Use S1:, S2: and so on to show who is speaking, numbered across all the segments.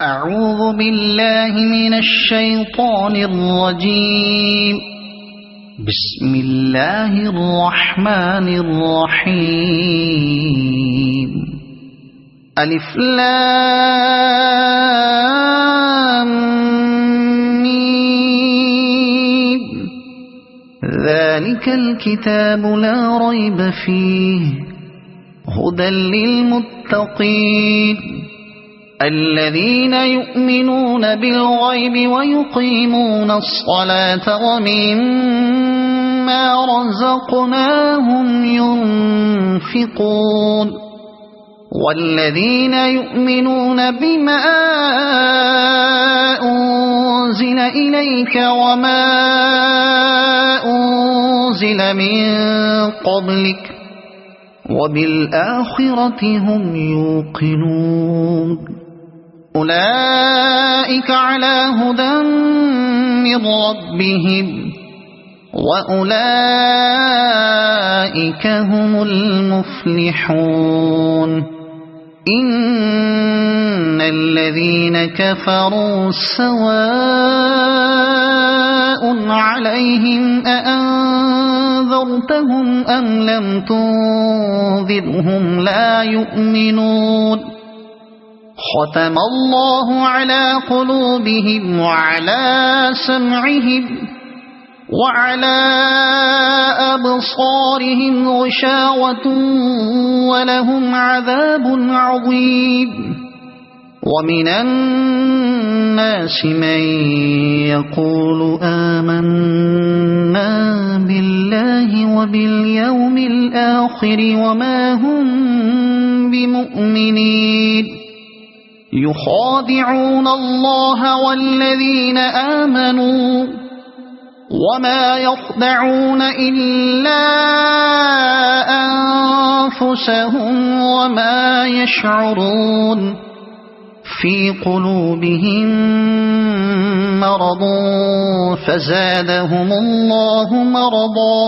S1: أعوذ بالله من الشيطان الرجيم. بسم الله الرحمن الرحيم. ألف لام ميم. ذلك الكتاب لا ريب فيه هدى للمتقين الذين يؤمنون بالغيب ويقيمون الصلاة ومما رزقناهم ينفقون والذين يؤمنون بما أنزل إليك وما أنزل من قبلك وبالآخرة هم يوقنون أولئك على هدى من ربهم وأولئك هم المفلحون. إن الذين كفروا سواء عليهم أأنذرتهم أم لم تنذرهم لا يؤمنون. ختم الله على قلوبهم وعلى سمعهم وعلى أبصارهم غشاوة ولهم عذاب عظيم. ومن الناس من يقول آمنا بالله وباليوم الآخر وما هم بمؤمنين يخادعون الله والذين آمنوا وما يخدعون إلا أنفسهم وما يشعرون. في قلوبهم مرض فزادهم الله مرضا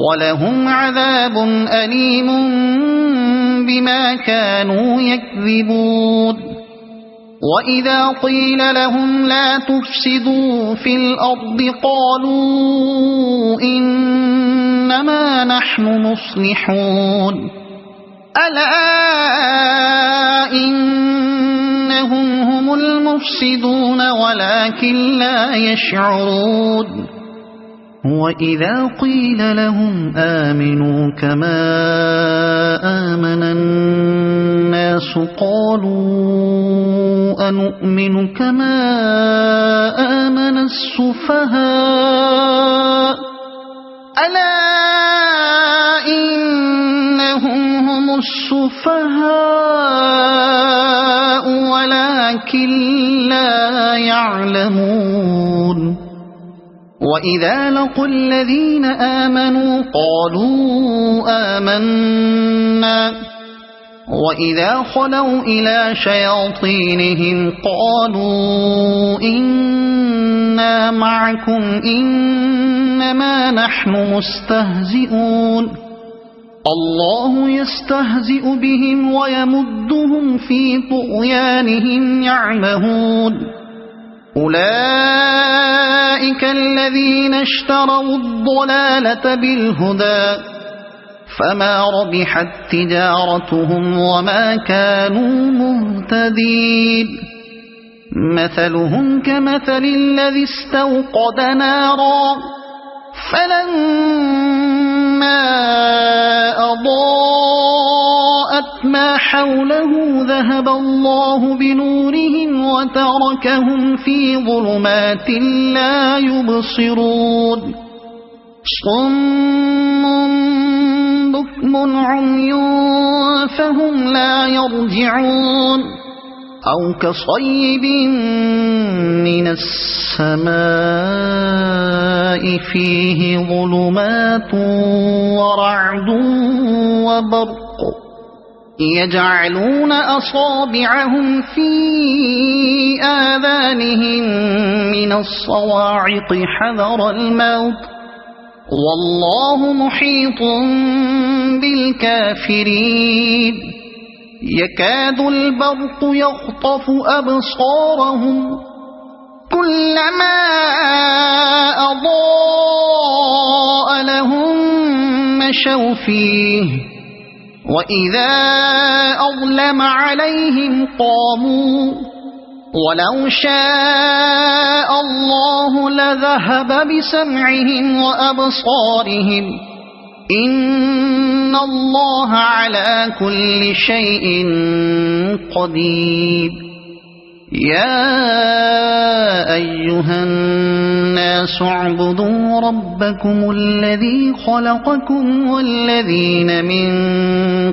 S1: ولهم عذاب أليم بما كانوا يكذبون. وإذا قيل لهم لا تفسدوا في الأرض قالوا إنما نحن مصلحون ألا إنهم هم المفسدون ولكن لا يشعرون. وإذا قيل لهم آمنوا كما آمن الناس قالوا أنؤمن كما آمن السفهاء ألا إنهم هم السفهاء ولكن لا يعلمون. وإذا لقوا الذين آمنوا قالوا آمنا وإذا خلوا إلى شياطينهم قالوا إنا معكم إنما نحن مستهزئون. الله يستهزئ بهم ويمدهم في طغيانهم يعمهون. أولئك الذين اشتروا الضلالة بالهدى فما ربحت تجارتهم وما كانوا مهتدين. مثلهم كمثل الذي استوقد نارا فلما أضاءت ما حوله ذهب الله بنورهم وتركهم في ظلمات لا يبصرون. صم بكم عمي فهم لا يرجعون. أو كصيب من السماء فيه ظلمات ورعد وبرق يجعلون أصابعهم في آذانهم من الصواعق حذر الموت والله محيط بالكافرين. يكاد البرق يخطف أبصارهم كلما أضاء لهم مشوا فيه وإذا أظلم عليهم قاموا ولو شاء الله لذهب بسمعهم وأبصارهم إن الله على كل شيء قدير يا أيها الناس اعبدوا ربكم الذي خلقكم والذين من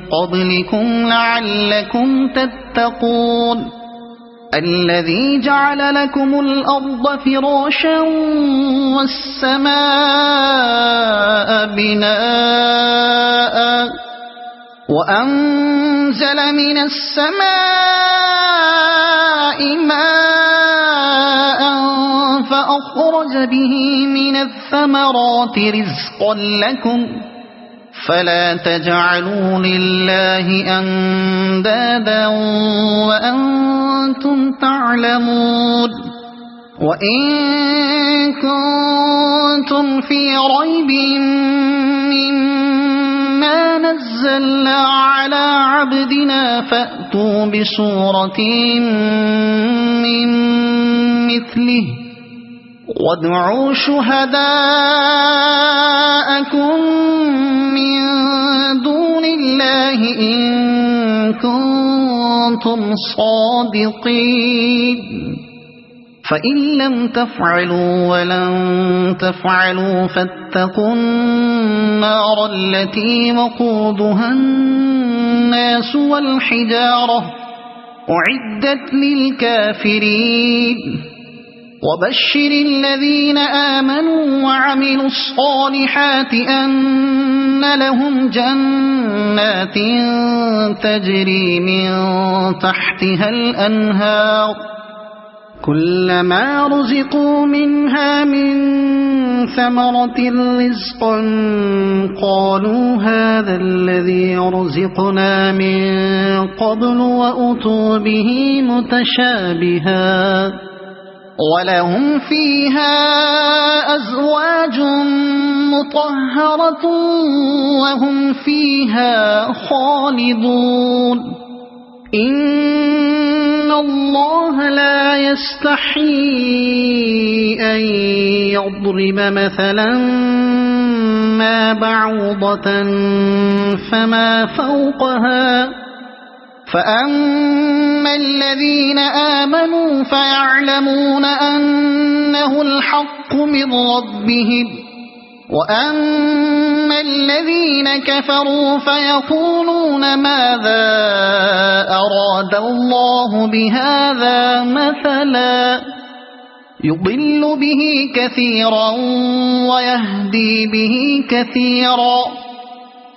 S1: قبلكم لعلكم تتقون الذي جعل لكم الأرض فراشا والسماء بناء وأنزل من السماء ماء فأخرج به من الثمرات رزقا لكم فلا تجعلوا لله أندادا وأنتم تعلمون وإن كنتم في ريب مما نزلنا على عبدنا فأتوا بسورة من مثله وادعوا شهداءكم من دون الله إن كنتم صادقين فإن لم تفعلوا ولن تفعلوا فاتقوا النار التي وقودها الناس والحجارة أعدت للكافرين وبشر الذين آمنوا وعملوا الصالحات أن لهم جنات تجري من تحتها الأنهار كلما رزقوا منها من ثمرة رزقا قالوا هذا الذي رزقنا من قبل وأتوا به متشابها ولهم فيها أزواج مطهرة وهم فيها خالدون إن الله لا يستحيي أن يضرب مثلا ما بعوضة فما فوقها فأما الذين آمنوا فيعلمون أنه الحق من ربهم وأما الذين كفروا فيقولون ماذا أراد الله بهذا مثلا يضل به كثيرا ويهدي به كثيرا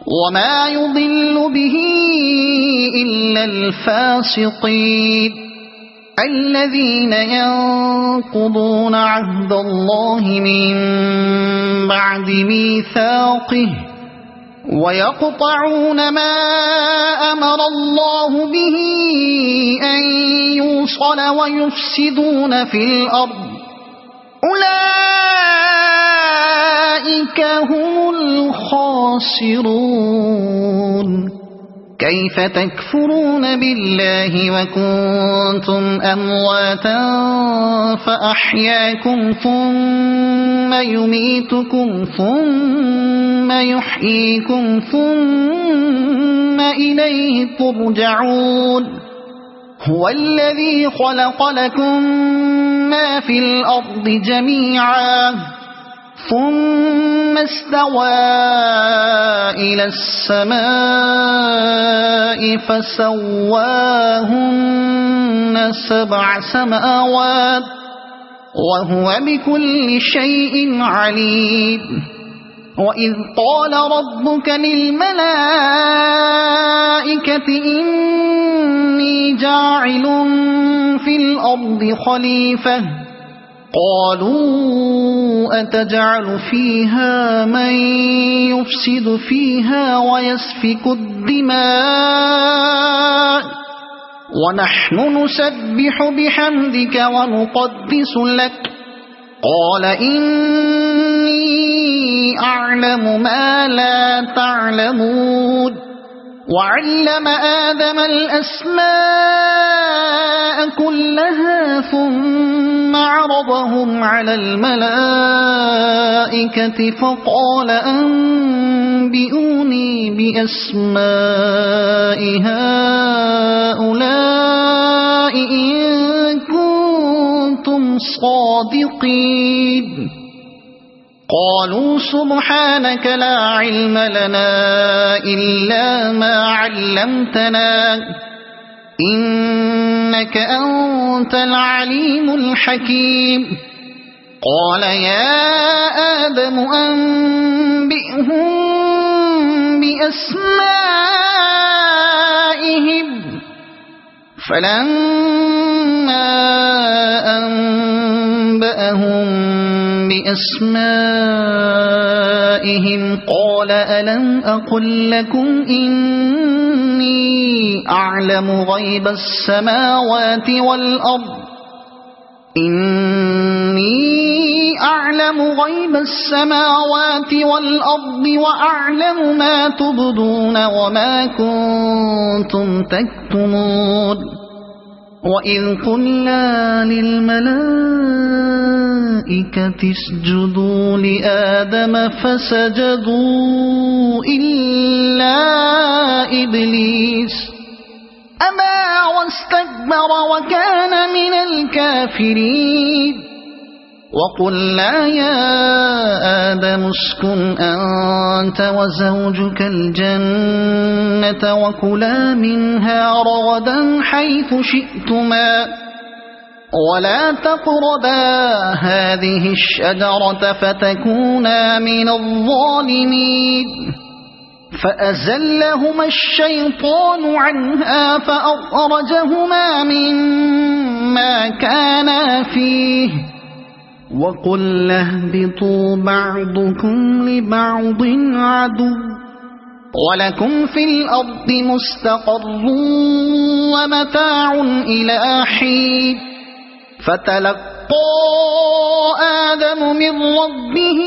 S1: وما يضل به إلا الفاسقين الذين ينقضون عهد الله من بعد ميثاقه ويقطعون ما أمر الله به أن يوصل ويفسدون في الأرض أولئك هم الخاسرون كيف تكفرون بالله وكنتم أمواتا فأحياكم ثم يميتكم ثم يحييكم ثم إليه ترجعون هو الذي خلق لكم ما في الأرض جميعا ثم استوى إلى السماء فسواهن 7 سماوات وهو بكل شيء عليم وإذ قال ربك للملائكة إني جاعل في الأرض خليفة قالوا أتجعل فيها من يفسد فيها ويسفك الدماء ونحن نسبح بحمدك ونقدس لك قال إني أعلم ما لا تعلمون وعلم آدم الأسماء كلها ثم عرضهم على الملائكة فقال أنبئوني بأسماء هؤلاء إن كنتم صادقين قالوا سبحانك لا علم لنا إلا ما علمتنا إنك أنت العليم الحكيم قال يا آدم أنبئهم بأسمائهم فلما أنبأهم بأسمائهم قال ألم أقل لكم إني أعلم غيب السماوات والأرض وأعلم ما تبدون وما كنتم تكتمون وإذ قلنا للملائكة اسجدوا لآدم فسجدوا إلا إبليس أبى واستكبر وكان من الكافرين وقلنا يا آدم اسكن أنت وزوجك الجنة وكلا منها رغدا حيث شئتما ولا تقربا هذه الشجرة فتكونا من الظالمين فأزلهما الشيطان عنها فأخرجهما مما كانا فيه وقلنا اهبطوا بعضكم لبعض عدو ولكم في الأرض مستقر ومتاع إلى حين فتلقى آدم من ربه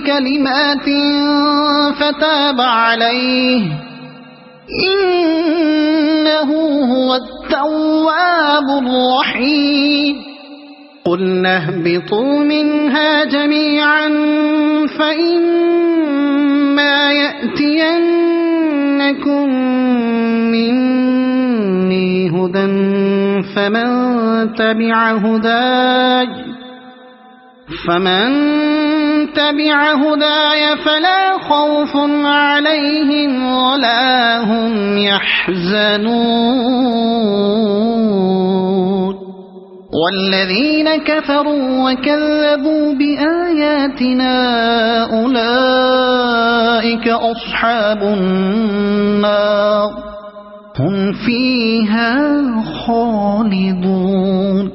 S1: كلمات فتاب عليه إنه هو التواب الرحيم قلنا اهبطوا منها جميعا فإما يأتينكم مني هدى فمن تبع هداي فلا خوف عليهم ولا هم يحزنون والذين كفروا وكذبوا بآياتنا أولئك أصحاب النار هم فيها خالدون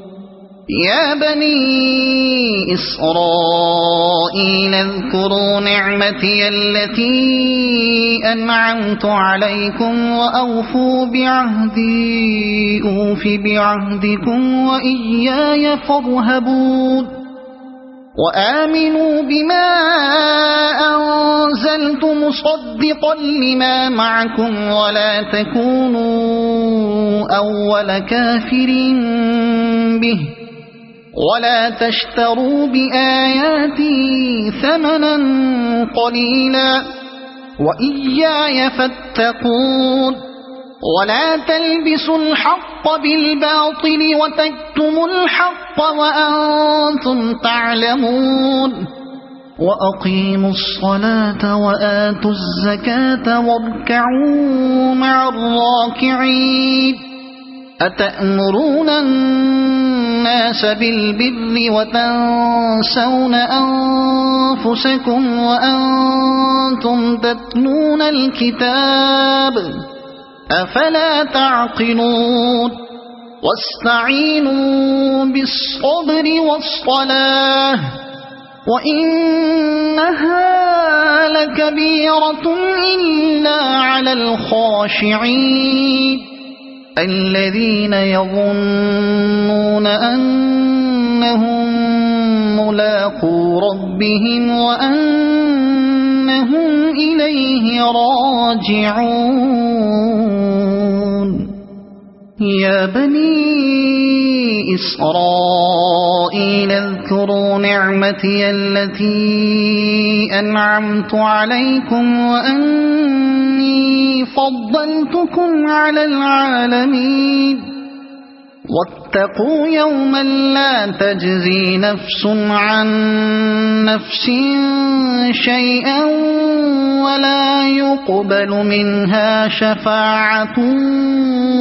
S1: يا بني إسرائيل اذكروا نعمتي التي أنعمت عليكم وأوفوا بعهدي أوف بعهدكم وإياي فارهبون وآمنوا بما أنزلت مصدقا لما معكم ولا تكونوا أول كافر به ولا تشتروا بآياتي ثمنا قليلا وإياي فاتقون ولا تلبسوا الحق بالباطل وتكتموا الحق وأنتم تعلمون وأقيموا الصلاة وآتوا الزكاة واركعوا مع الراكعين أتأمرون الناس بالبر وتنسون أنفسكم وأنتم تتلون الكتاب أفلا تعقلون واستعينوا بالصبر والصلاة وإنها لكبيرة إلا على الخاشعين الذين يظنون أنهم ملاقو ربهم وأنهم إليه راجعون يا بني إسرائيل اذكروا نعمتي التي أنعمت عليكم وأني فضلتكم على العالمين واتقوا يوما لا تجزي نفس عن نفس شيئا ولا يقبل منها شفاعة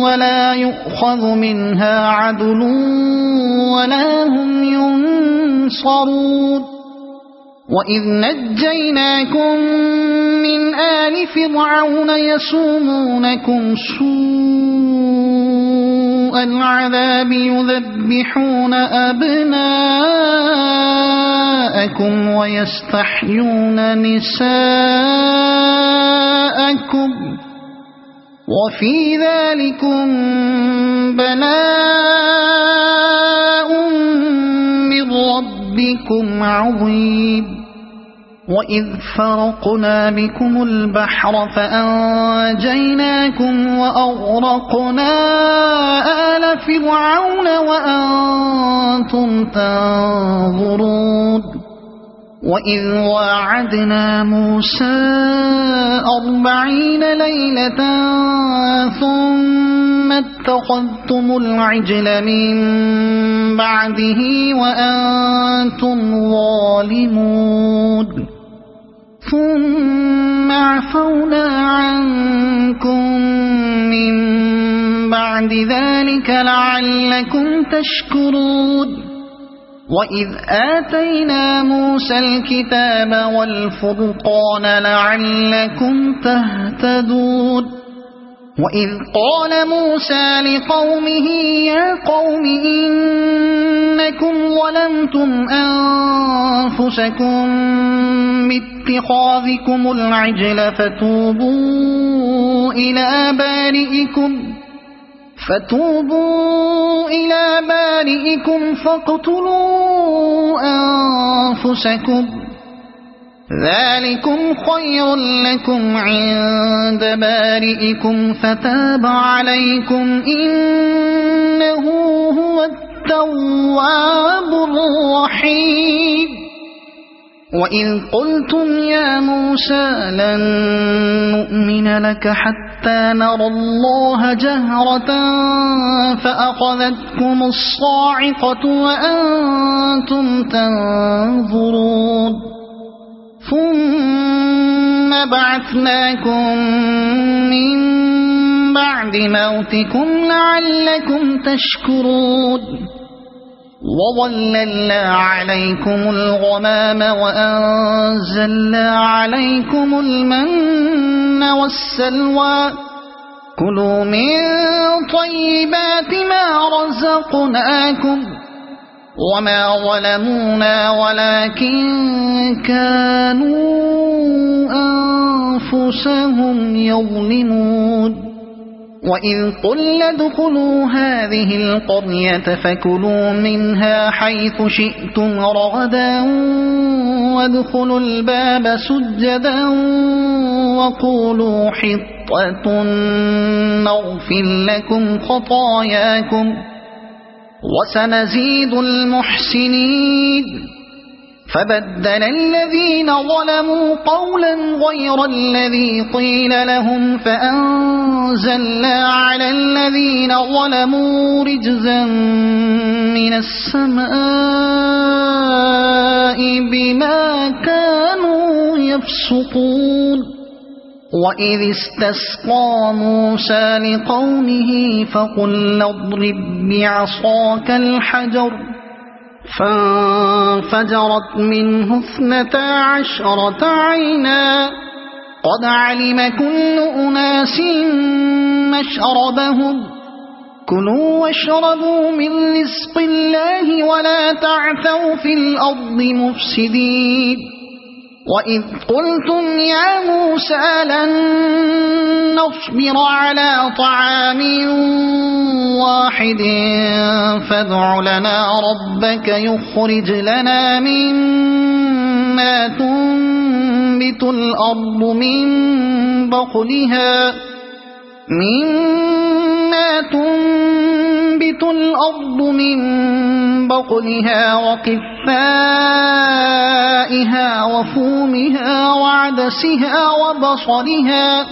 S1: ولا يؤخذ منها عدل ولا هم ينصرون وإذ نجيناكم من آل فرعون يسومونكم سوء العذاب يذبحون أبناءكم ويستحيون نساءكم وفي ذلكم بلاء من ربكم عظيم وإذ فرقنا بكم البحر فأنجيناكم وأغرقنا آل فرعون وأنتم تنظرون وإذ واعدنا موسى 40 ليلة ثم اتخذتم العجل من بعده وأنتم ظالمون ثم عفونا عنكم من بعد ذلك لعلكم تشكرون وإذ آتينا موسى الكتاب والفرقان لعلكم تهتدون وإذ قال موسى لقومه يا قوم إنكم ظلمتم أنفسكم باتخاذكم العجل فتوبوا إلى بارئكم فاقتلوا أنفسكم ذلكم خير لكم عند بارئكم فتاب عليكم إنه هو التواب الرحيم وإذ قلتم يا موسى لن نؤمن لك حتى نرى الله جهرة فأخذتكم الصاعقة وأنتم تنظرون ثم بعثناكم من بعد موتكم لعلكم تشكرون وظللنا عليكم الغمام وأنزلنا عليكم المن والسلوى كلوا من طيبات ما رزقناكم وما ظلمونا ولكن كانوا أنفسهم يظلمون وإذ قلنا ادخلوا هذه القرية فكلوا منها حيث شئتم رغدا وادخلوا الباب سجدا وقولوا حطة نغفر لكم خطاياكم وسنزيد المحسنين فبدل الذين ظلموا قولا غير الذي قيل لهم فأنزلنا على الذين ظلموا رجزا من السماء بما كانوا يفسقون وإذ استسقى موسى لقومه فقلنا اضرب بعصاك الحجر فانفجرت منه 12 عينا قد علم كل أناس مشربهم كلوا واشربوا من رزق الله ولا تعثوا في الأرض مفسدين وإذ قلتم يا موسى لن نصبر على طعام واحد فادع لنا ربك يخرج لنا مما تنبت الأرض من بقلها وقثائها وفومها وعدسها وبصلها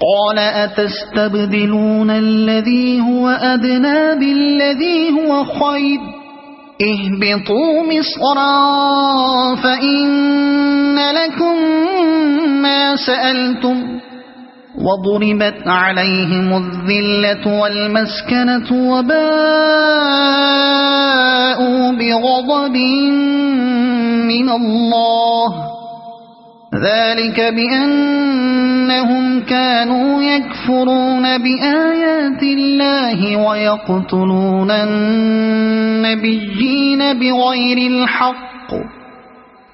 S1: قال أتستبدلون الذي هو أدنى بالذي هو خير اهبطوا مصرا فإن لكم ما سألتم وضربت عليهم الذلة والمسكنة وباءوا بغضب من الله ذلك بأنهم كانوا يكفرون بآيات الله ويقتلون النبيين بغير الحق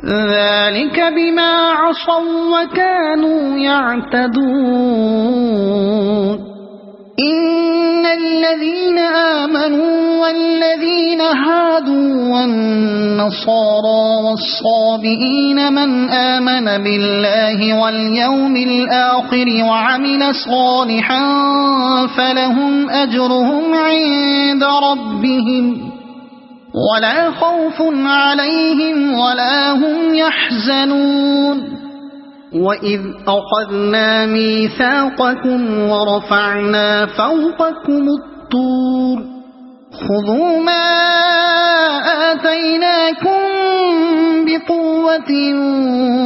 S1: ذلك بما عصوا وكانوا يعتدون إن الذين آمنوا والذين هادوا والنصارى والصابئين من آمن بالله واليوم الآخر وعمل صالحا فلهم أجرهم عند ربهم ولا خوف عليهم ولا هم يحزنون وإذ أخذنا ميثاقكم ورفعنا فوقكم الطور خذوا ما آتيناكم بقوة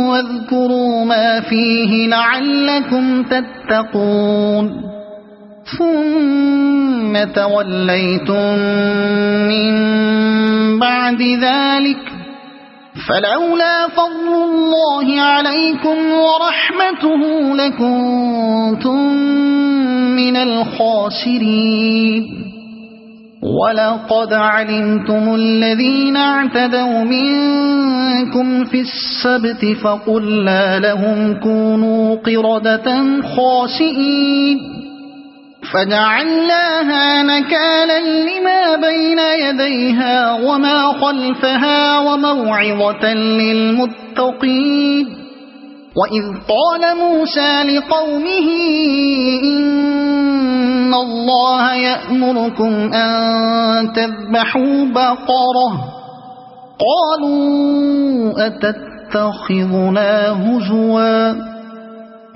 S1: واذكروا ما فيه لعلكم تتقون ثم توليتم من بعد ذلك فلولا فضل الله عليكم ورحمته لكنتم من الخاسرين ولقد علمتم الذين اعتدوا منكم في السبت فقلنا لهم كونوا قردة خاسئين فجعلناها نكالا لما بين يديها وما خلفها وموعظة للمتقين وإذ قال موسى لقومه إن الله يأمركم أن تذبحوا بقرة قالوا أتتخذنا هزوا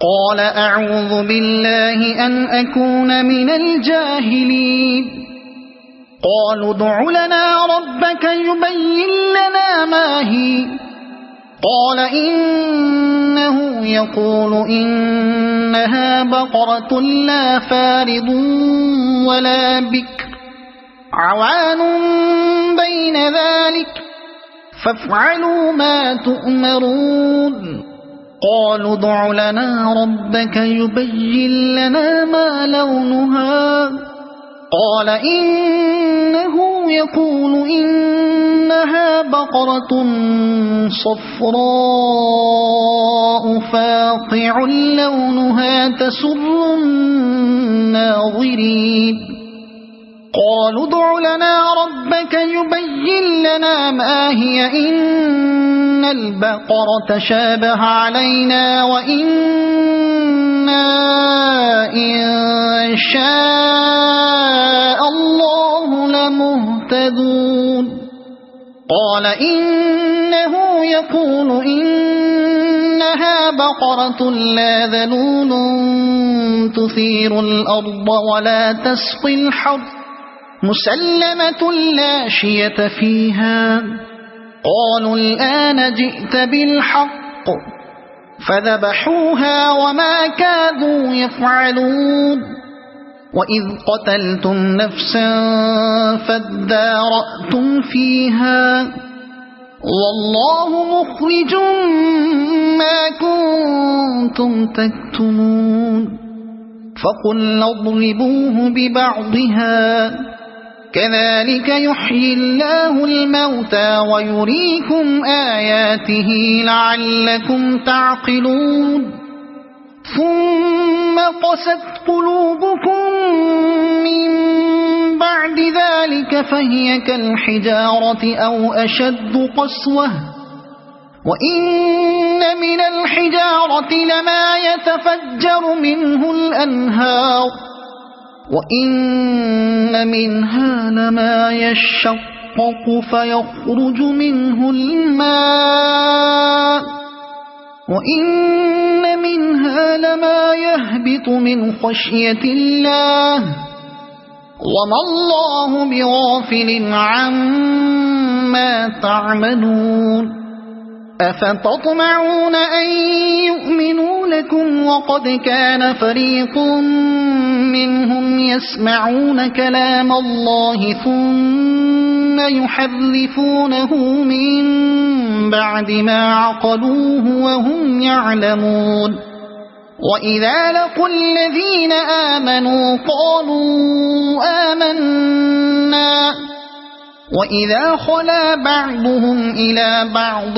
S1: قال أعوذ بالله أن أكون من الجاهلين قالوا ادع لنا ربك يبين لنا ما هي قال إنه يقول إنها بقرة لا فارض ولا بكر عوان بين ذلك فافعلوا ما تؤمرون قالوا ادع لنا ربك يبين لنا ما لونها قال إنه يقول إنها بقرة صفراء فاقع لونها تسر الناظرين قالوا ادع لنا ربك يبين لنا ما هي إن البقرة شابه علينا وإنا إن شاء الله لمهتدون قال إنه يقول إنها بقرة لا ذلول تثير الأرض ولا تسقي الحرث مسلمة لا شية فيها قالوا الآن جئت بالحق فذبحوها وما كادوا يفعلون وإذ قتلتم نفسا فادارأتم فيها والله مخرج ما كنتم تكتمون فقلنا اضربوه ببعضها كذلك يحيي الله الموتى ويريكم آياته لعلكم تعقلون ثم قست قلوبكم من بعد ذلك فهي كالحجارة أو أشد قسوة وإن من الحجارة لما يتفجر منه الأنهار وإن منها لما يشقق فيخرج منه الماء وإن منها لما يهبط من خشية الله وما الله بغافل عما تعملون أفتطمعون أن يؤمنوا لكم وقد كان فريق منهم يسمعون كلام الله ثم يحرفونه من بعد ما عقلوه وهم يعلمون وإذا لقوا الذين آمنوا قالوا آمنا وإذا خلا بعضهم إلى بعض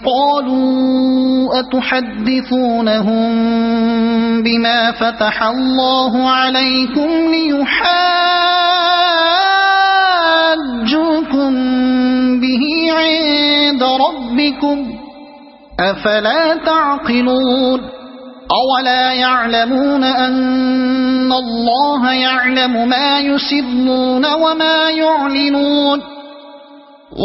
S1: قالوا أتحدثونهم بما فتح الله عليكم ليحاجوكم به عند ربكم أفلا تعقلون أولا يعلمون أن الله يعلم ما يسرون وما يعلنون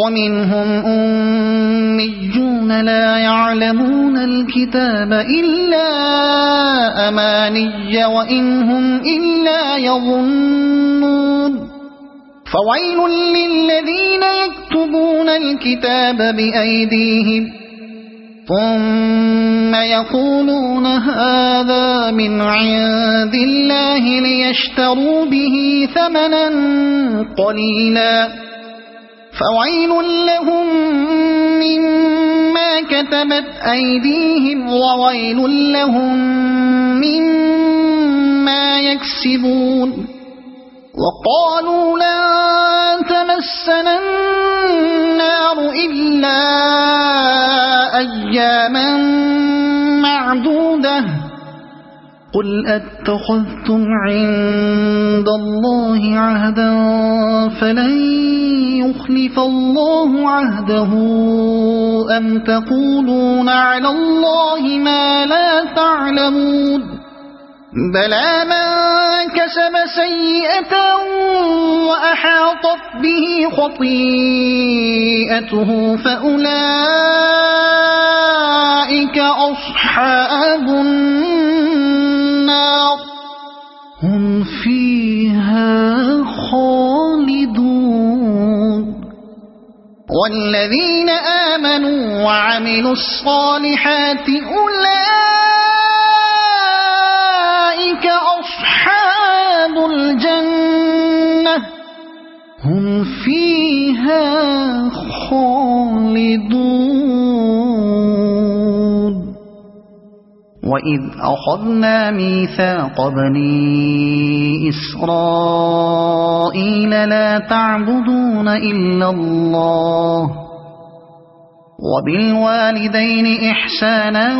S1: ومنهم أميون لا يعلمون الكتاب إلا أماني وإن هم إلا يظنون فويل للذين يكتبون الكتاب بأيديهم ثم يقولون هذا من عند الله ليشتروا به ثمنا قليلا فويل لهم مما كتبت أيديهم وويل لهم مما يكسبون وقالوا لن تمسنا النار إلا أياما معدودة قل أتخذتم عند الله عهدا فلن يخلف الله عهده أم تقولون على الله ما لا تعلمون بلى من كسب سيئة وأحاطت به خطيئته فأولئك أصحاب النار هم فيها خالدون والذين آمنوا وعملوا الصالحات أولئك أصحاب الجنة هم فيها خالدون وإذ أخذنا ميثاق بني إسرائيل لا تعبدون إلا الله وبالوالدين إحسانا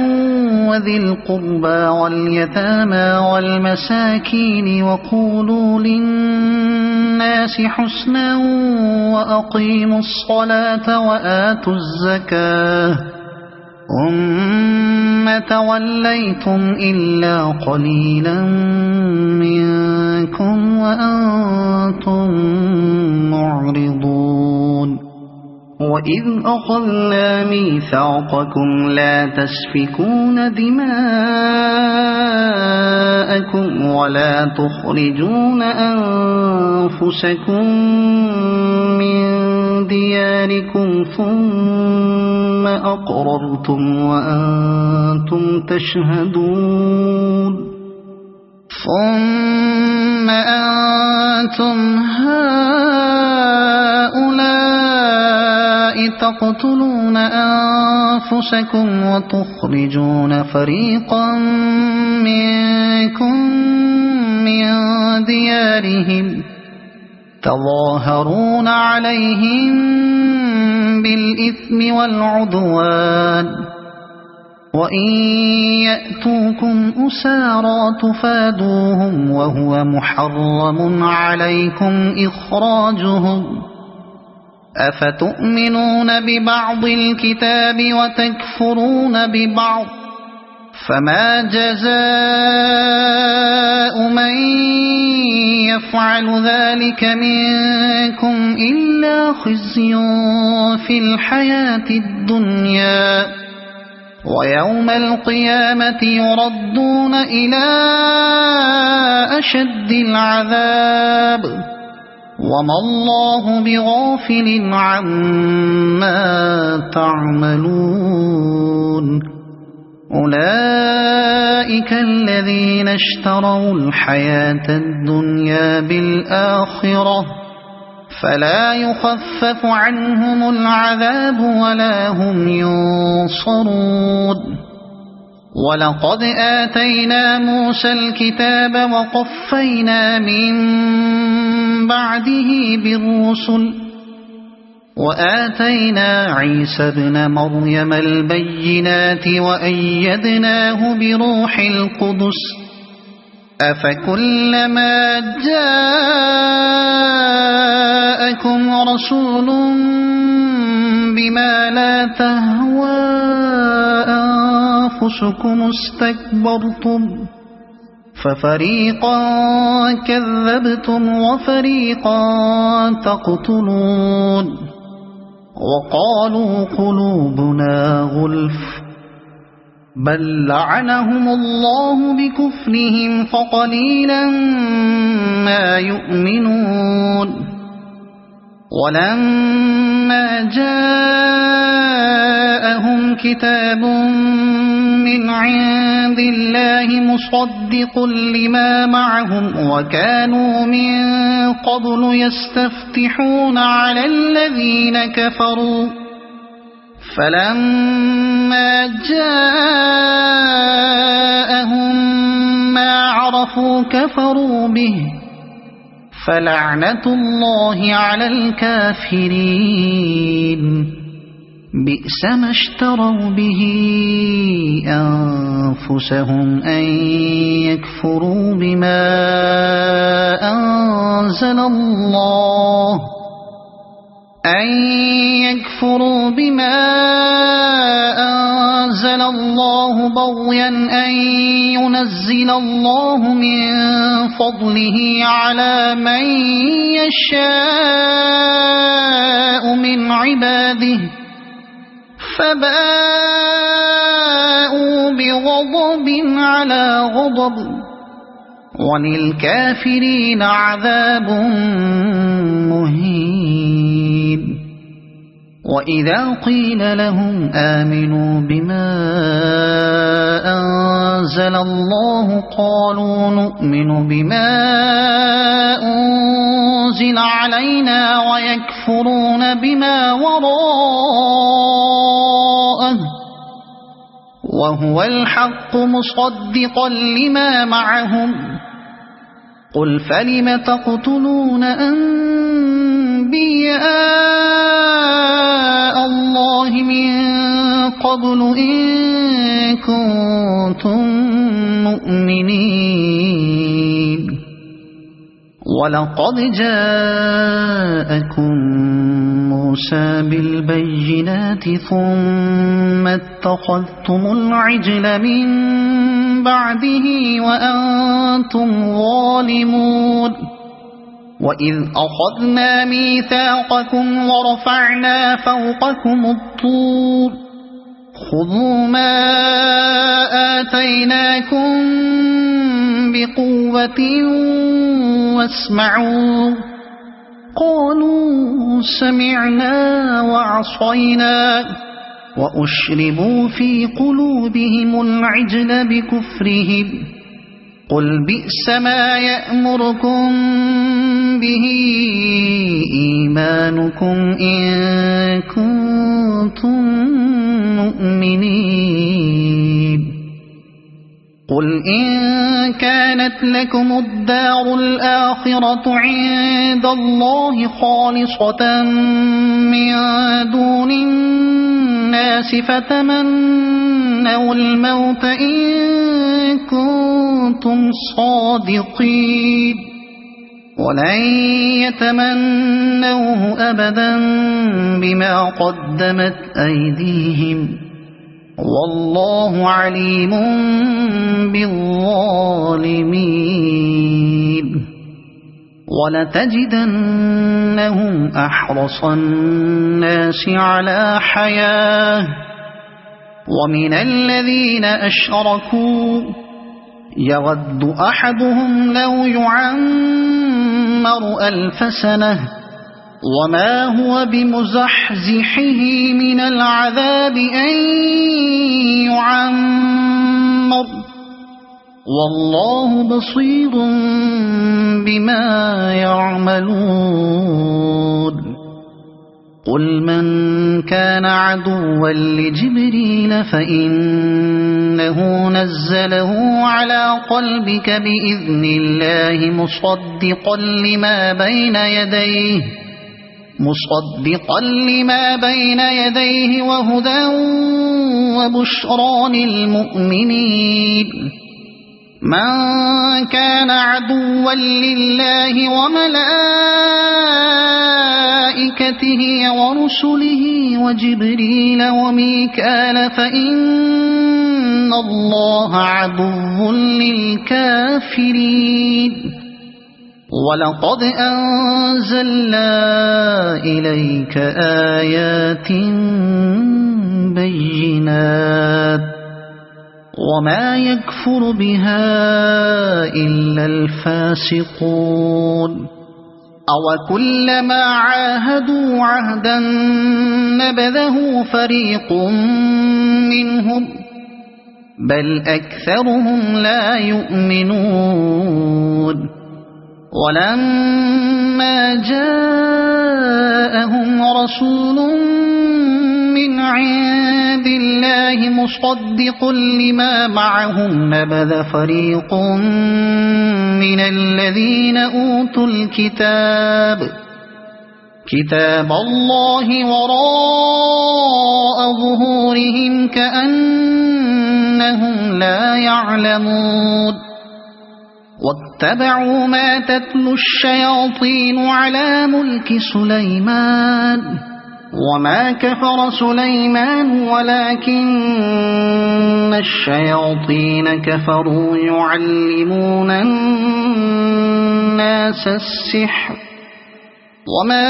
S1: وذي القربى واليتامى والمساكين وقولوا للناس حسنا وأقيموا الصلاة وآتوا الزكاة ثم توليتم إلا قليلا منكم وأنتم معرضون وإذ أخذنا ميثاقكم لا تسفكون دماءكم ولا تخرجون أنفسكم من دياركم ثم أقررتم وأنتم تشهدون ثم أنتم هؤلاء تقتلون أنفسكم وتخرجون فريقا منكم من ديارهم تظاهرون عليهم بالإثم والعدوان وإن يأتوكم أسارى تفادوهم وهو محرم عليكم إخراجهم أفتؤمنون ببعض الكتاب وتكفرون ببعض فما جزاء من يفعل ذلك منكم إلا خزي في الحياة الدنيا ويوم القيامة يردون إلى أشد العذاب وما الله بغافل عما تعملون أولئك الذين اشتروا الحياة الدنيا بالآخرة فلا يخفف عنهم العذاب ولا هم ينصرون ولقد آتينا موسى الكتاب وقفينا من بعده بالرسل وآتينا عيسى ابن مريم البينات وأيدناه بروح القدس أفكلما جاءكم رسول بما لا تهوى أنفسكم استكبرتم ففريقا كذبتم وفريقا تقتلون وقالوا قلوبنا غلف بل لعنهم الله بكفرهم فقليلا ما يؤمنون ولما جاءهم كتاب من عند الله مصدق لما معهم وكانوا من قبل يستفتحون على الذين كفروا فلما جاءهم ما عرفوا كفروا به فلعنة الله على الكافرين بئس ما اشتروا به أنفسهم أن يكفروا بما أنزل الله بغيا أن ينزل الله من فضله على من يشاء من عباده فباءوا بغضب على غضب وللكافرين عذاب مهين وإذا قيل لهم آمنوا بما أنزل الله قالوا نؤمن بما أنزل علينا ويكفرون بما وراءه وهو الحق مصدقا لما معهم قل فلم تقتلون أنبياء الله من قبل إن كنتم مؤمنين ولقد جاءكم موسى بالبينات ثم اتخذتم العجل من بعده وأنتم ظالمون وإذ أخذنا ميثاقكم ورفعنا فوقكم الطور خذوا ما آتيناكم بقوة واسمعوا قالوا سمعنا وعصينا وأشربوا في قلوبهم العجل بكفرهم قل بئس ما يأمركم به إيمانكم إن كنتم مؤمنين قل إن كان كانت لكم الدار الآخرة عند الله خالصة من دون الناس فتمنوا الموت إن كنتم صادقين ولن يتمنوه أبدا بما قدمت أيديهم والله عليم بالظالمين ولتجدنهم أحرص الناس على حياة ومن الذين أشركوا يود أحدهم لو يعمر 1000 سنة وما هو بمزحزحه من العذاب أن يعمر والله بصير بما يعملون قل من كان عدوا لجبريل فإنه نزله على قلبك بإذن الله مصدقا لما بين يديه وهدى وبشرى للمؤمنين من كان عدوا لله وملائكته ورسله وجبريل وميكال فإن الله عدو للكافرين ولقد أنزلنا إليك آيات بينات وما يكفر بها إلا الفاسقون أوكلما عاهدوا عهدا نبذه فريق منهم بل أكثرهم لا يؤمنون ولما جاءهم رسول من عند الله مصدق لما معهم نبذ فريق من الذين أوتوا كتاب الله وراء ظهورهم كأنهم لا يعلمون واتبعوا ما تتلو الشياطين على ملك سليمان وما كفر سليمان ولكن الشياطين كفروا يعلمون الناس السحر وما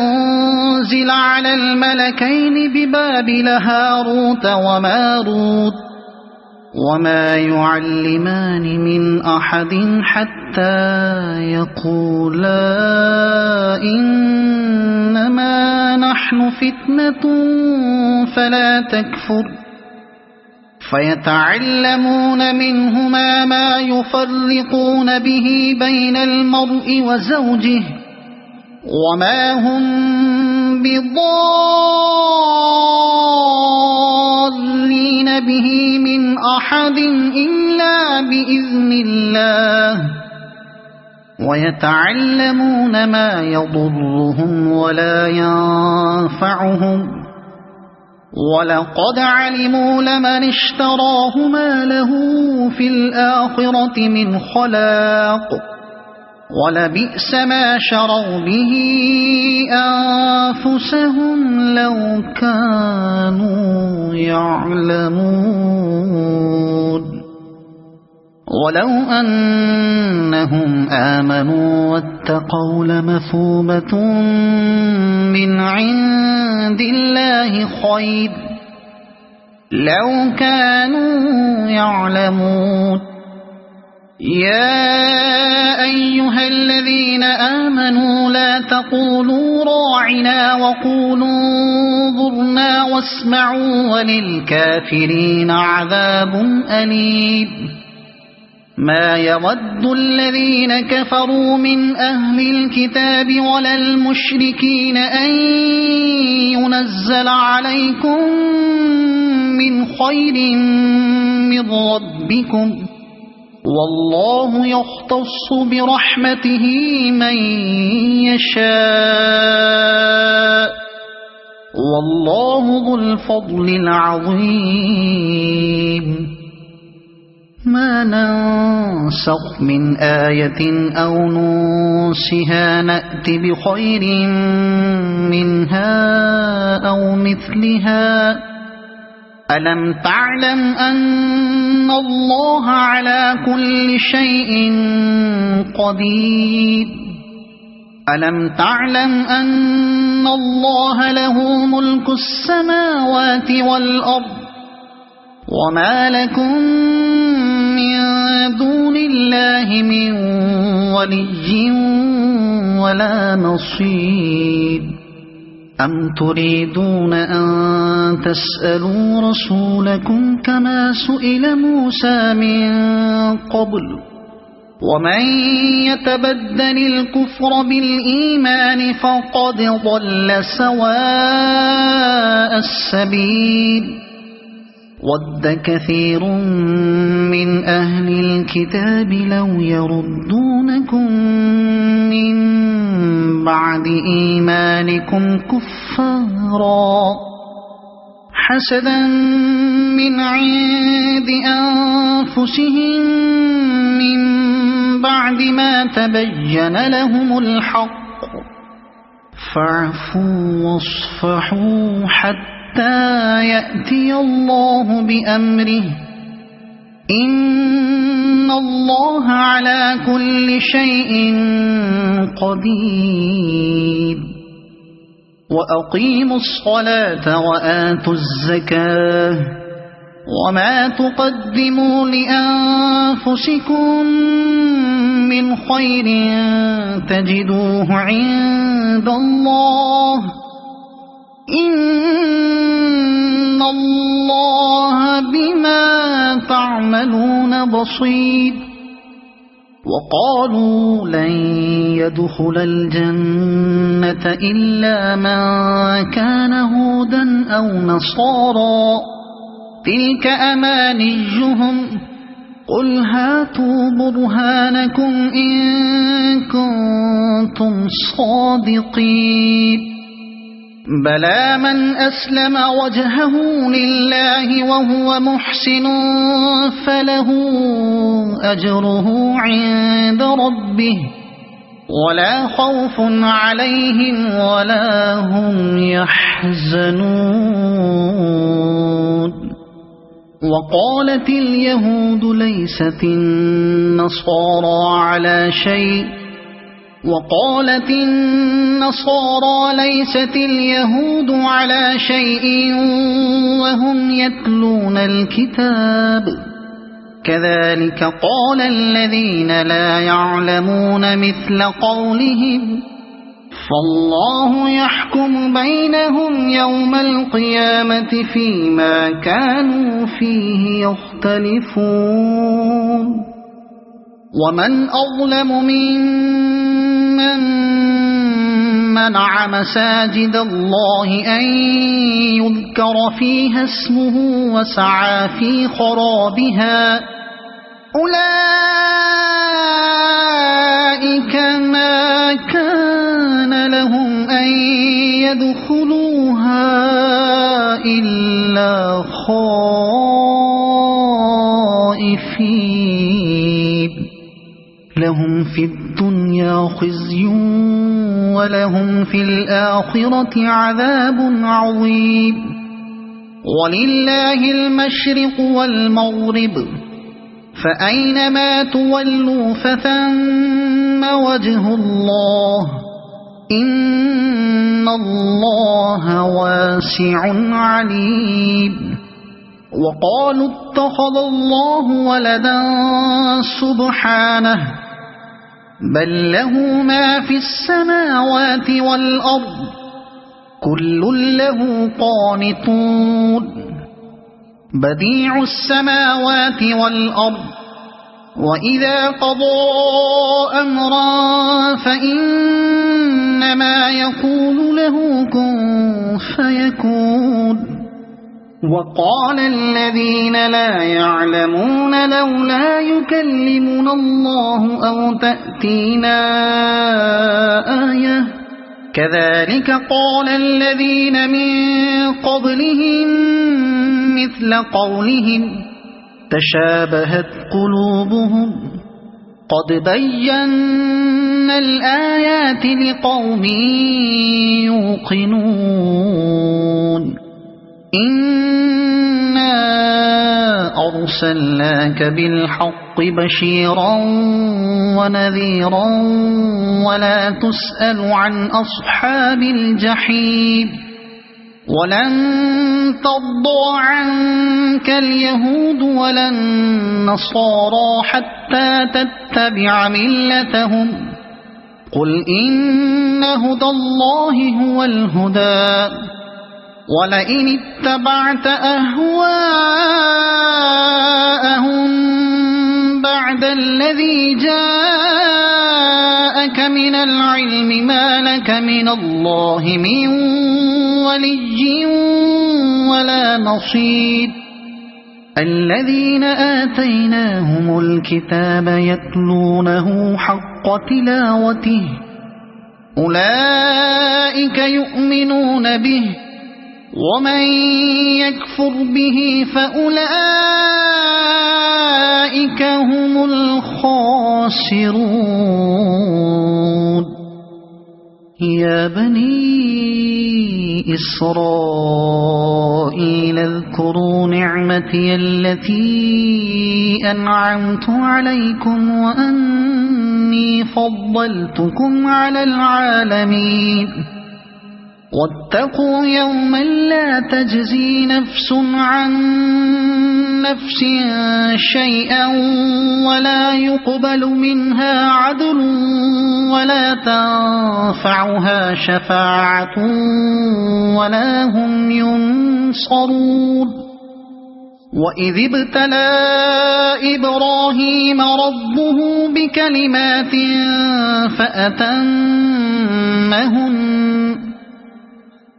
S1: أنزل على الملكين ببابل هاروت وماروت وما يعلمان من أحد حتى يقولا إنما نحن فتنة فلا تكفر فيتعلمون منهما ما يفرقون به بين المرء وزوجه وما هم بضارين به من أحد إلا بإذن الله ويتعلمون ما يضرهم ولا ينفعهم ولقد علموا لمن اشتراه ما له في الآخرة من خلاق ولبئس ما شروا به أنفسهم لو كانوا يعلمون ولو أنهم آمنوا واتقوا لمثوبة من عند الله خير لو كانوا يعلمون يا أيها الذين آمنوا لا تقولوا راعنا وقولوا انظرنا واسمعوا وللكافرين عذاب أليم ما يود الذين كفروا من أهل الكتاب ولا المشركين أن ينزل عليكم من خير من ربكم والله يختص برحمته من يشاء والله ذو الفضل العظيم ما ننسخ من آية أو ننسها نأت بخير منها أو مثلها ألم تعلم أن الله على كل شيء قدير ألم تعلم أن الله له ملك السماوات والأرض وما لكم من دون الله من ولي ولا نصير أم تريدون أن تسألوا رسولكم كما سئل موسى من قبل ومن يتبدل الكفر بالإيمان فقد ضل سواء السبيل ود كثير من أهل الكتاب لو يردونكم من بعد إيمانكم كفارا حسدا من عند أنفسهم من بعد ما تبين لهم الحق فاعفوا واصفحوا حتى يأتي الله بأمره إن الله على كل شيء قدير وأقيموا الصلاة وآتوا الزكاة وما تقدموا لأنفسكم من خير تجدوه عند الله إن الله بما تعملون بصير وقالوا لن يدخل الجنة إلا من كان هودا أو نصارى تلك أمانيهم قل هاتوا برهانكم إن كنتم صادقين بلى من أسلم وجهه لله وهو محسن فله أجره عند ربه ولا خوف عليهم ولا هم يحزنون وقالت اليهود ليست النصارى على شيء وقالت النصارى ليست اليهود على شيء وهم يتلون الكتاب كذلك قال الذين لا يعلمون مثل قولهم فالله يحكم بينهم يوم القيامة فيما كانوا فيه يختلفون ومن أظلم ممن منع مساجد الله أن يذكر فيها اسمه وسعى في خرابها أولئك ما كان لهم أن يدخلوها إلا خائفين لهم في الدنيا خزي ولهم في الآخرة عذاب عظيم ولله المشرق والمغرب فأينما تولوا فثم وجه الله إن الله واسع عليم وقالوا اتخذ الله ولدا سبحانه بل له ما في السماوات والأرض كل له قانتون بديع السماوات والأرض وإذا قضى أمرا فإنما يقول له كن فيكون وقال الذين لا يعلمون لولا يكلمنا الله أو تأتينا آية كذلك قال الذين من قبلهم مثل قولهم تشابهت قلوبهم قد بينا الآيات لقوم يوقنون إنا أرسلناك بالحق بشيرا ونذيرا ولا تسأل عن أصحاب الجحيم ولن ترضى عنك اليهود ولا النصارى حتى تتبع ملتهم قل إن هدى الله هو الهدى ولئن اتبعت أهواءهم بعد الذي جاءك من العلم ما لك من الله من ولي ولا نصير الذين آتيناهم الكتاب يتلونه حق تلاوته أولئك يؤمنون به ومن يكفر به فأولئك هم الخاسرون يا بني إسرائيل اذكروا نعمتي التي أنعمت عليكم وأني فضلتكم على العالمين واتقوا يوما لا تجزي نفس عن نفس شيئا ولا يقبل منها عدل ولا تنفعها شفاعة ولا هم ينصرون وإذ ابتلى إبراهيم ربه بكلمات فأتمهن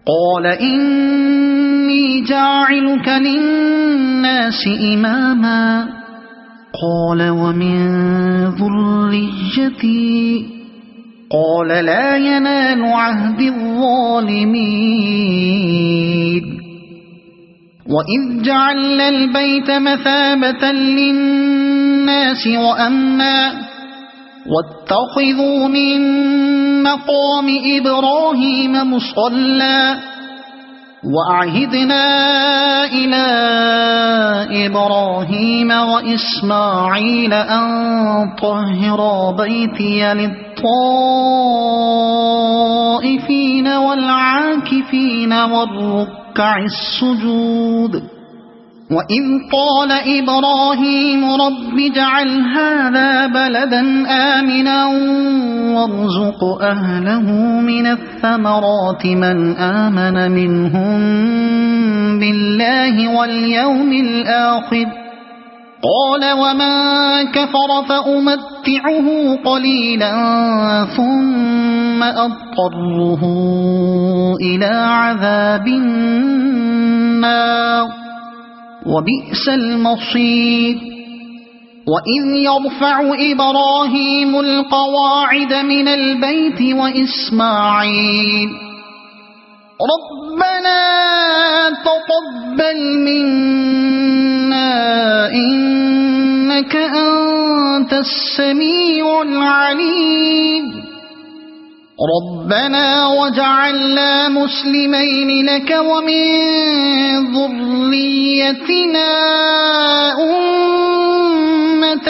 S1: قال إني جاعلك للناس إماما قال ومن ذريتي قال لا ينال عهد الظالمين وإذ جعلنا البيت مثابة للناس وأمنا واتخذوا من مقام إبراهيم مصلى وأعهدنا إلى إبراهيم وإسماعيل أن طهرا بيتي للطائفين والعاكفين والركع السجود وإذ قال إبراهيم رب اجعل هذا بلدا آمنا وارزق أهله من الثمرات من آمن منهم بالله واليوم الآخر قال ومن كفر فأمتعه قليلا ثم أضطره إلى عذاب النار وبئس المصير وإذ يرفع إبراهيم القواعد من البيت وإسماعيل ربنا تقبل منا إنك أنت السميع العليم ربنا وجعلنا مسلمين لك ومن ذريتنا أمة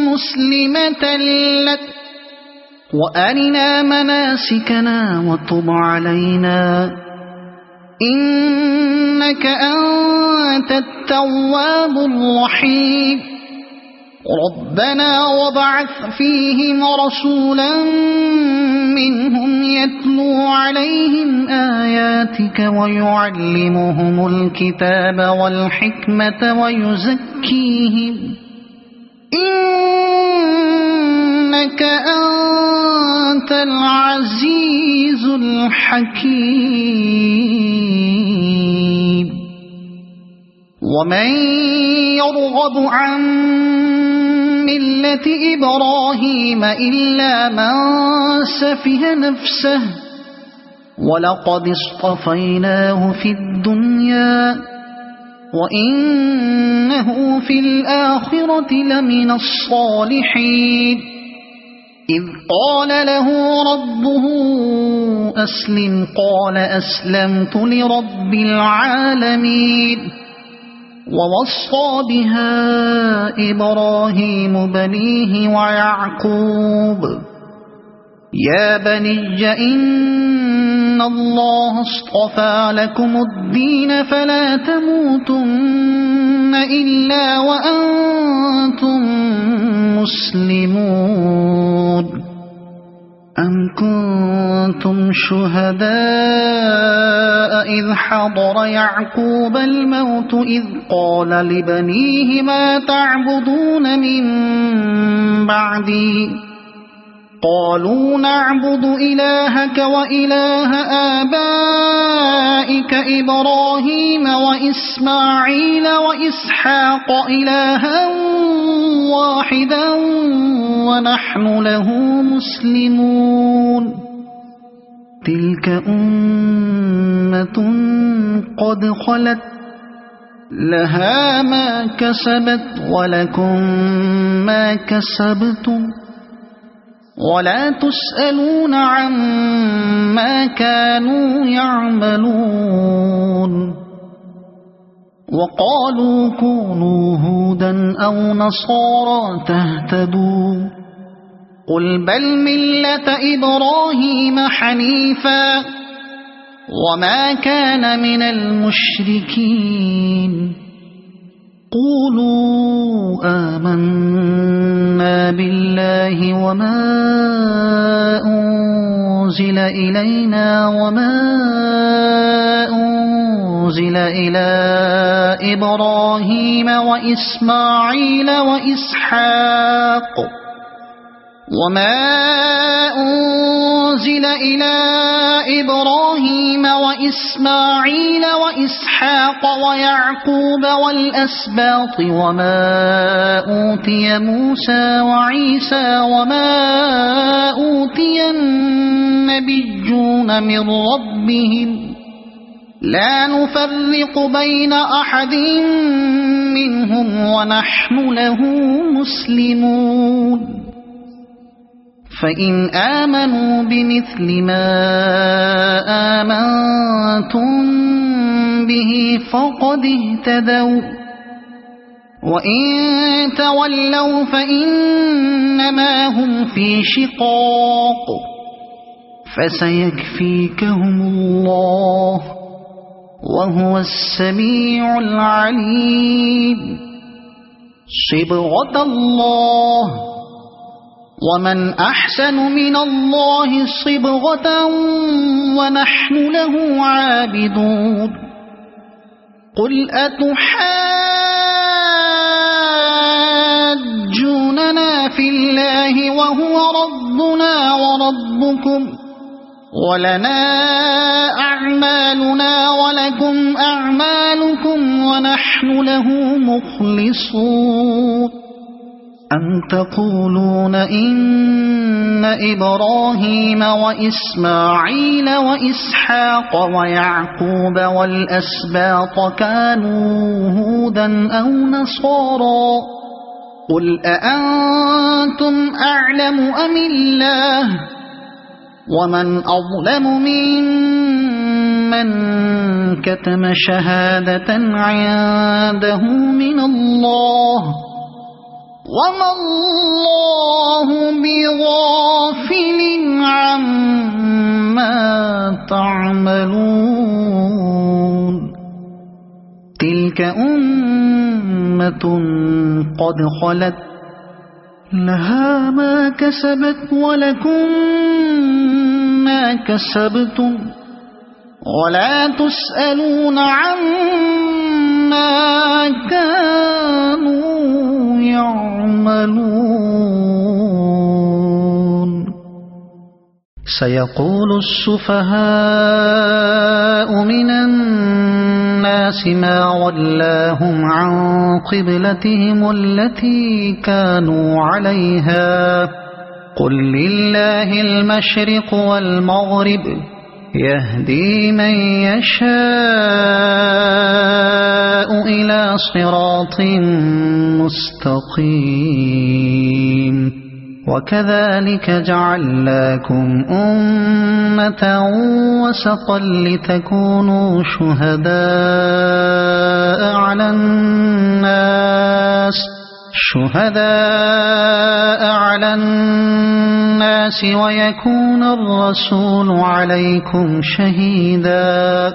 S1: مسلمة لك وأرنا مناسكنا وتب علينا إنك أنت التواب الرحيم ربنا وابعث فيهم رسولا منهم يتلو عليهم آياتك ويعلمهم الكتاب والحكمة ويزكيهم إنك أنت العزيز الحكيم ومن يرغب عن ملة إبراهيم إلا من سفه نفسه ولقد اصطفيناه في الدنيا وإنه في الآخرة لمن الصالحين إذ قال له ربه أسلم قال أسلمت لرب العالمين ووصى بها إبراهيم بنيه ويعقوب يا بني إن الله اصطفى لكم الدين فلا تموتن إلا وأنتم مسلمون أم كنتم شهداء إذ حضر يعقوب الموت إذ قال لبنيه ما تعبدون من بعدي قالوا نعبد إلهك وإله آبائك إبراهيم وإسماعيل وإسحاق إلها واحدا ونحن له مسلمون تلك أمة قد خلت لها ما كسبت ولكم ما كسبتم ولا تسألون عما كانوا يعملون وقالوا كونوا هودا أو نصارى تهتدوا قل بل ملة إبراهيم حنيفا وما كان من المشركين قولوا آمنا بالله وما أنزل إلينا وما أنزل إلى إبراهيم وإسماعيل وإسحاق وما أنزل إلى إبراهيم وإسماعيل وإسحاق ويعقوب والأسباط وما أوتي موسى وعيسى وما أوتي النبيون من ربهم لا نفرق بين أحد منهم ونحن له مسلمون فإن آمنوا بمثل ما آمنتم به فقد اهتدوا وإن تولوا فإنما هم في شقاق فسيكفيكهم الله وهو السميع العليم صبغة الله ومن أحسن من الله صبغة ونحن له عابدون قل أتحاجوننا في الله وهو ربنا وربكم ولنا أعمالنا ولكم أعمالكم ونحن له مخلصون أم تقولون إن إبراهيم وإسماعيل وإسحاق ويعقوب والأسباط كانوا هودا أو نصارى قل أأنتم أعلم أم الله ومن أظلم ممن كتم شهادة عنده من الله وما الله بغافل عما تعملون تلك أمة قد خلت لها ما كسبت ولكم ما كسبتم ولا تسألون عما كانوا يعملون سيقول السفهاء من الناس ما ولاهم عن قبلتهم التي كانوا عليها قل لله المشرق والمغرب يهدي من يشاء إلى صراط مستقيم وكذلك جعلناكم أمة وسطا لتكونوا شهداء على الناس ويكون الرسول عليكم شهيدا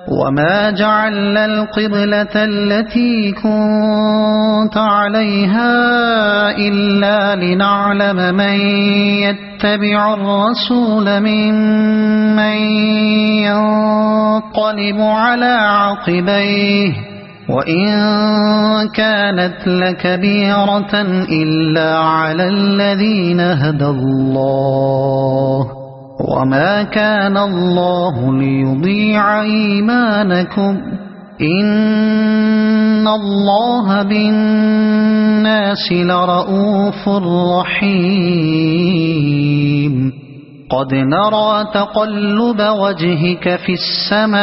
S1: وما جعلنا القبلة التي كنت عليها إلا لنعلم من يتبع الرسول ممن ينقلب على عقبيه وإن كانت لكبيرة إلا على الذين هدى الله وما كان الله ليضيع إيمانكم إن الله بالناس لرؤوف رحيم قد نرى تقلب وجهك في السماء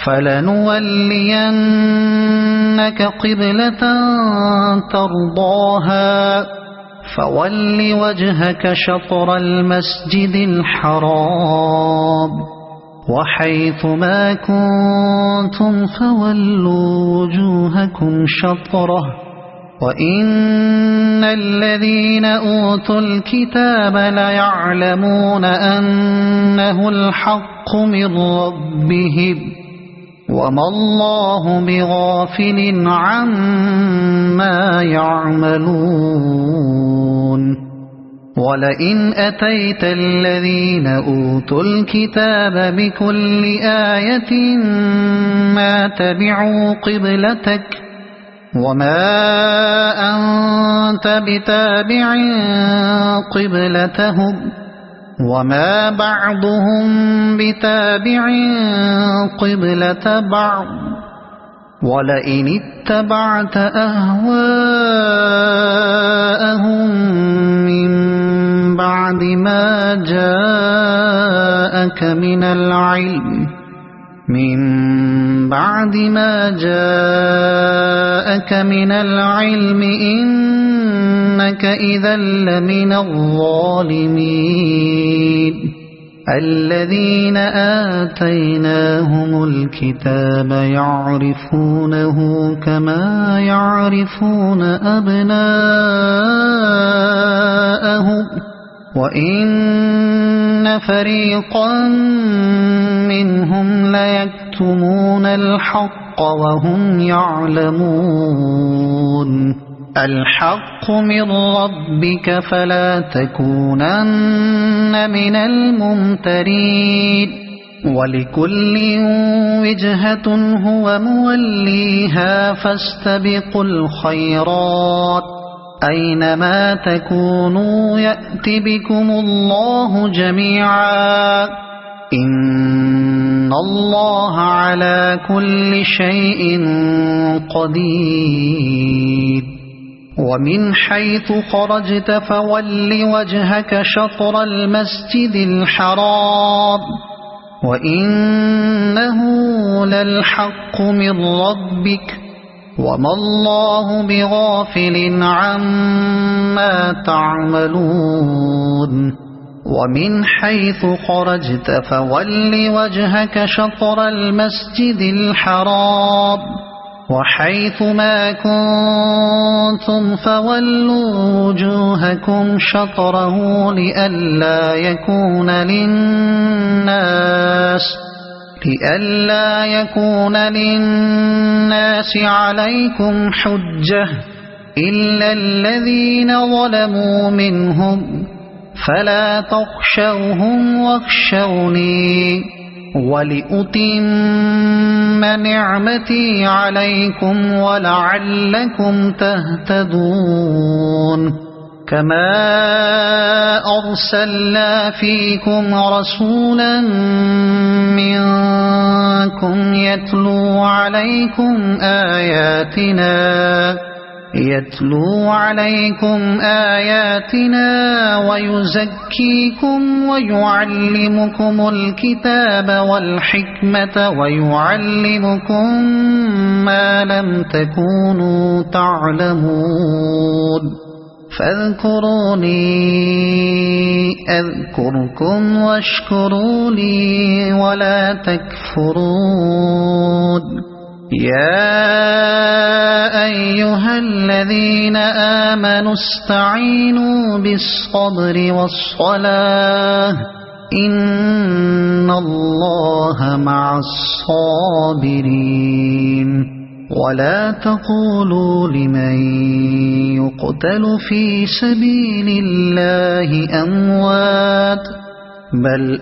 S1: فلنولينك قبلة ترضاها فول وجهك شطر المسجد الحرام وحيث ما كنتم فولوا وجوهكم شطره وإن الذين أوتوا الكتاب ليعلمون أنه الحق من ربهم وما الله بغافل عما يعملون ولئن أتيت الذين أوتوا الكتاب بكل آية ما تبعوا قبلتك وما أنت بتابع قبلتهم وما بعضهم بتابع قبلة بعض ولئن اتبعت أهواءهم من بعد ما جاءك من العلم إنك إذا لمن الظالمين الذين آتيناهم الكتاب يعرفونه كما يعرفون أبناءهم وإن فريقا منهم ليكتمون الحق وهم يعلمون الحق من ربك فلا تكونن من الممترين ولكل وجهة هو موليها فاستبقوا الخيرات أينما تكونوا يأت بكم الله جميعا إن الله على كل شيء قدير ومن حيث خرجت فول وجهك شطر المسجد الحرام وإنه للحق من ربك وما الله بغافل عما تعملون ومن حيث خرجت فول وجهك شطر المسجد الحرام وحيث ما كنتم فولوا وجوهكم شطره لئلا يكون للناس عليكم حجة إلا الذين ظلموا منهم فلا تخشوهم واخشوني ولأتم نعمتي عليكم ولعلكم تهتدون كما أرسلنا فيكم رسولا منكم يتلو عليكم آياتنا ويزكيكم ويعلمكم الكتاب والحكمة ويعلمكم ما لم تكونوا تعلمون فاذكروني أذكركم واشكروا لي ولا تكفرون يا أيها الذين آمنوا استعينوا بالصبر والصلاة إن الله مع الصابرين ولا تقولوا لمن يقتل في سبيل الله أموات بل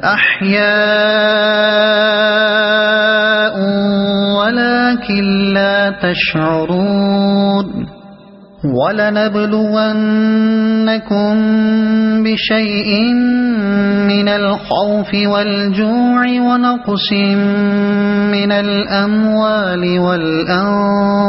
S1: أحياء ولكن لا تشعرون ولنبلونكم بشيء من الخوف والجوع ونقص من الأموال والأنفس